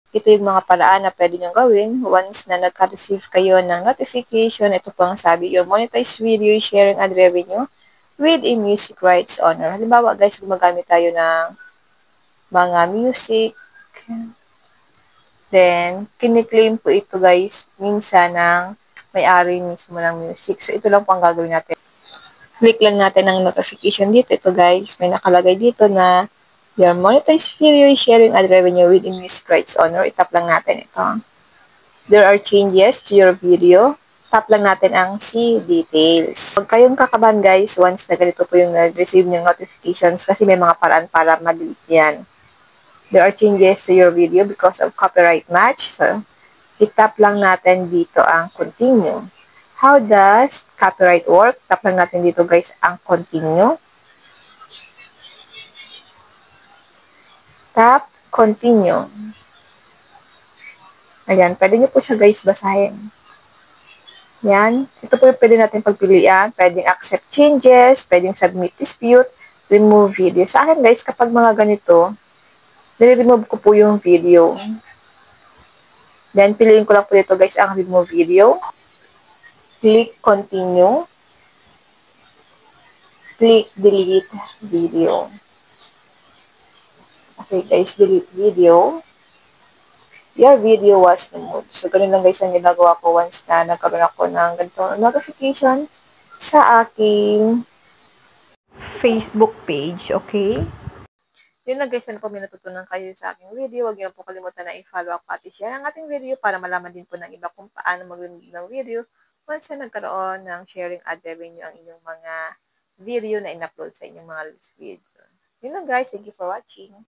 Ito yung mga paraan na pwede nyo gawin once na nagka-receive kayo ng notification. Ito po ang sabi, your monetized video sharing ad revenue with a music rights owner. Halimbawa guys, gumagamit tayo ng mga music, then kiniklaim po ito guys minsan ng may-ari mismo ng music. So ito lang po ang gagawin natin. Click lang natin ang notification dito. Ito guys, may nakalagay dito na your monetized video sharing ad revenue with a music rights owner. Itap lang natin ito. There are changes to your video. Tap lang natin ang see details. Huwag kayong kakabahan guys once na ganito po yung nag-receive ng notifications kasi may mga paraan para ma-delete yan. There are changes to your video because of copyright match. So, itap lang natin dito ang continue. How does copyright work? Tap lang natin dito guys ang continue. Tap continue. Ayan, pwede nyo po siya guys basahin. Yan. Ito po yung pwede natin pagpilian. Pwedeng accept changes, pwedeng submit dispute, remove video. Sa akin guys, kapag mga ganito, nire-remove ko po yung video. Then, piliin ko lang po dito guys ang remove video. Click continue. Click delete video. Okay guys, delete video. Your video was removed. So, ganun lang guys ang ginagawa ko once na nagkaroon ako ng ganito notifications sa aking Facebook page, okay? Yun lang guys, ano po may natutunan kayo sa aking video. Huwag niyo po kalimutan na i-follow up at i-share ang ating video para malaman din po ng iba kung paano mag-review ng video once na nagkaroon ng sharing ad revenue ang inyong mga video na in-upload sa inyong mga video. Yun lang guys, thank you for watching.